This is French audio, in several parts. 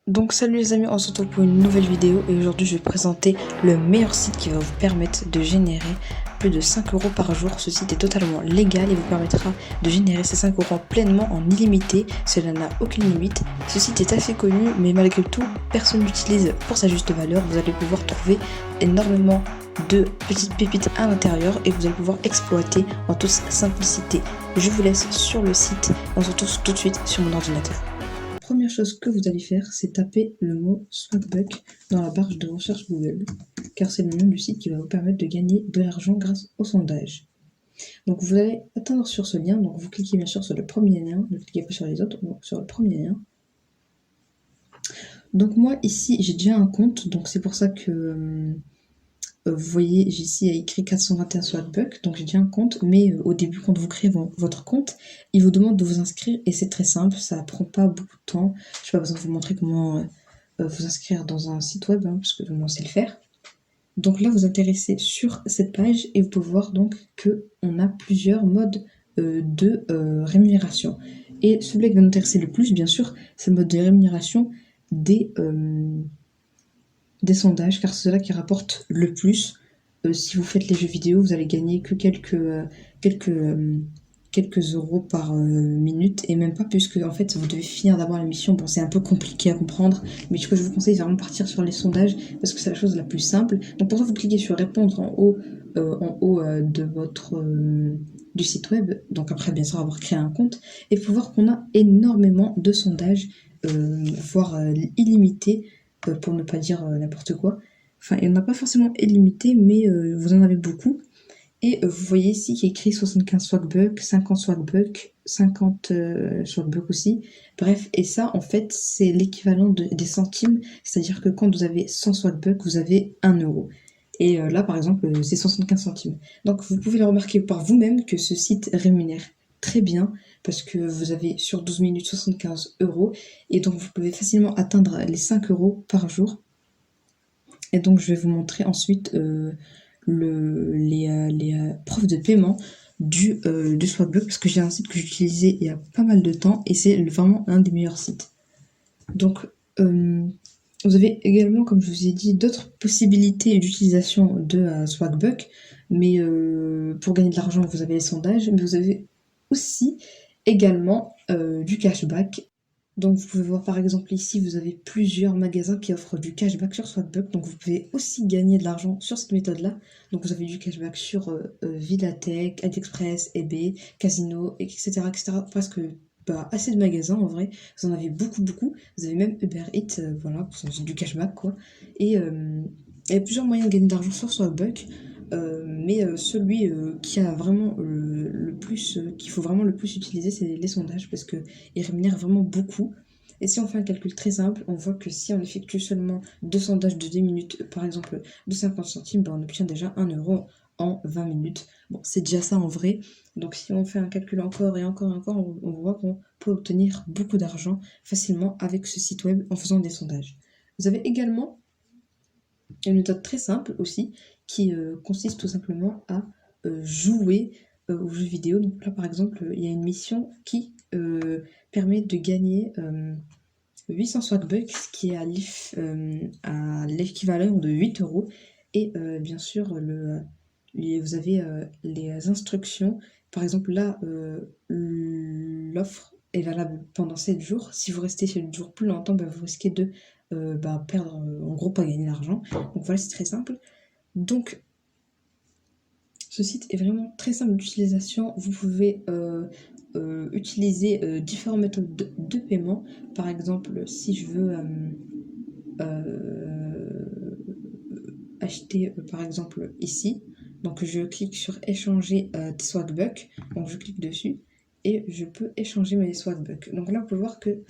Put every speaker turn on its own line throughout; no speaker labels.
Donc salut les amis, on se retrouve pour une nouvelle vidéo et aujourd'hui je vais présenter le meilleur site qui va vous permettre de générer plus de 5 euros par jour. Ce site est totalement légal et vous permettra de générer ces 5 euros pleinement en illimité, cela n'a aucune limite. Ce site est assez connu mais malgré tout personne l'utilise pour sa juste valeur. Vous allez pouvoir trouver énormément de petites pépites à l'intérieur et vous allez pouvoir exploiter en toute simplicité. Je vous laisse sur le site, on se retrouve tout de suite sur mon ordinateur. Première chose que vous allez faire, c'est taper le mot Swagbuck dans la barre de recherche Google, car c'est le nom du site qui va vous permettre de gagner de l'argent grâce au sondage. Donc vous allez atteindre sur ce lien, donc vous cliquez bien sûr sur le premier lien, ne cliquez pas sur les autres, donc sur le premier lien. Donc moi ici j'ai déjà un compte, donc c'est pour ça que vous voyez ici il y a écrit 421 Swagbuck, donc j'ai déjà un compte, mais au début quand vous créez votre compte, il vous demande de vous inscrire et c'est très simple, ça prend pas beaucoup de temps. Je n'ai pas besoin de vous montrer comment vous inscrire dans un site web, parce que vous sait le faire. Donc là vous intéressez sur cette page et vous pouvez voir donc qu'on a plusieurs modes de rémunération. Et celui qui va nous intéresser le plus, bien sûr, c'est le mode de rémunération des sondages, car c'est cela qui rapporte le plus. Si vous faites les jeux vidéo, vous allez gagner que quelques euros par minute, et même pas, puisque en fait vous devez finir d'abord la mission. Bon, c'est un peu compliqué à comprendre, mais ce que je vous conseille, c'est vraiment partir sur les sondages, parce que c'est la chose la plus simple. Donc pour ça, vous cliquez sur répondre en haut de votre du site web, donc après bien sûr avoir créé un compte, et il faut voir qu'on a énormément de sondages, voire illimités, pour ne pas dire n'importe quoi. Enfin, il n'y en a pas forcément illimité, mais vous en avez beaucoup. Et vous voyez ici qu'il y a écrit 75 Swagbuck, 50 Swagbuck, 50 Swagbuck aussi. Bref, et ça, en fait, c'est l'équivalent des centimes. C'est-à-dire que quand vous avez 100 Swagbuck, vous avez 1 euro. Et là, par exemple, c'est 75 centimes. Donc, vous pouvez le remarquer par vous-même que ce site rémunère très bien, parce que vous avez sur 12 minutes 75 euros. Et donc, vous pouvez facilement atteindre les 5 euros par jour. Et donc, je vais vous montrer ensuite les preuves de paiement du Swagbuck, parce que j'ai un site que j'utilisais il y a pas mal de temps et c'est vraiment un des meilleurs sites. Donc, vous avez également, comme je vous ai dit, d'autres possibilités d'utilisation de Swagbuck, mais pour gagner de l'argent, vous avez les sondages, mais vous avez aussi également du cashback. Donc vous pouvez voir par exemple ici, vous avez plusieurs magasins qui offrent du cashback sur Swagbuck, donc vous pouvez aussi gagner de l'argent sur cette méthode-là. Donc vous avez du cashback sur Vidatech, AliExpress, eBay, Casino, etc. etc. Presque assez de magasins en vrai, vous en avez beaucoup. Vous avez même Uber Eats, voilà, c'est du cashback quoi. Et il y a plusieurs moyens de gagner de l'argent sur Swagbuck. Mais celui qui a vraiment le plus, qu'il faut vraiment le plus utiliser, c'est les sondages, parce qu'ils rémunèrent vraiment beaucoup. Et si on fait un calcul très simple, on voit que si on effectue seulement 2 sondages de 10 minutes, par exemple de 50 centimes, on obtient déjà 1 euro en 20 minutes. Bon, c'est déjà ça en vrai. Donc si on fait un calcul encore et encore, on voit qu'on peut obtenir beaucoup d'argent facilement avec ce site web en faisant des sondages. Vous avez également une méthode très simple aussi, qui consiste tout simplement à jouer aux jeux vidéo. Donc là par exemple, il y a une mission qui permet de gagner 800 Swagbucks, ce qui est à l'équivalent de 8 euros. Et bien sûr, vous avez les instructions. Par exemple là, l'offre est valable pendant 7 jours. Si vous restez 7 jours plus longtemps, vous risquez de perdre, en gros pas gagner d'argent. Donc voilà, c'est très simple. Donc ce site est vraiment très simple d'utilisation. Vous pouvez utiliser différentes méthodes de paiement. Par exemple, si je veux acheter par exemple ici, donc je clique sur échanger des Swagbucks, donc je clique dessus et je peux échanger mes Swagbucks. Donc là, vous pouvez voir que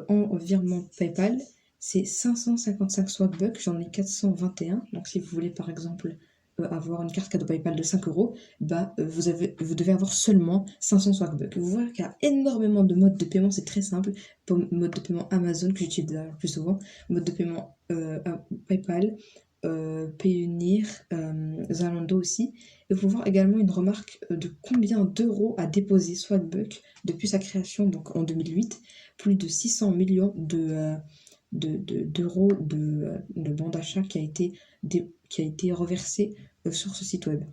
en virement PayPal, c'est 555 Swagbucks, j'en ai 421. Donc si vous voulez par exemple avoir une carte cadeau PayPal de 5 euros, vous devez avoir seulement 500 Swagbucks. Vous voyez qu'il y a énormément de modes de paiement, c'est très simple. Pour mode de paiement Amazon, que j'utilise le plus souvent, mode de paiement PayPal, Payoneer, Zalando aussi. Et vous pouvez voir également une remarque de combien d'euros a déposé Swagbuck depuis sa création, donc en 2008. Plus de 600 millions d'euros de bon d'achat qui a été reversé sur ce site web.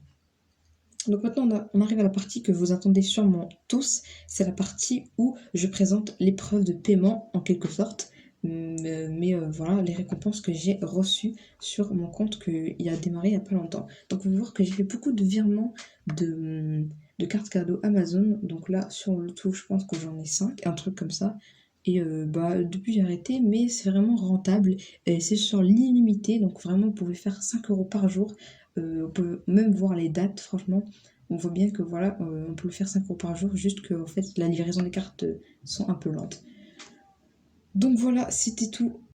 Donc maintenant, on arrive à la partie que vous attendez sûrement tous. C'est la partie où je présente l'épreuve de paiement en quelque sorte. Voilà, les récompenses que j'ai reçues sur mon compte qui a démarré il n'y a pas longtemps. Donc vous pouvez voir que j'ai fait beaucoup de virements de cartes cadeaux Amazon. Donc là, sur le tout, je pense que j'en ai 5, un truc comme ça. Et depuis j'ai arrêté, mais c'est vraiment rentable. Et c'est sur l'illimité, donc vraiment vous pouvez faire 5 euros par jour. On peut même voir les dates, franchement. On voit bien que voilà, on peut le faire 5 euros par jour, juste que en fait la livraison des cartes sont un peu lentes. Donc voilà, c'était tout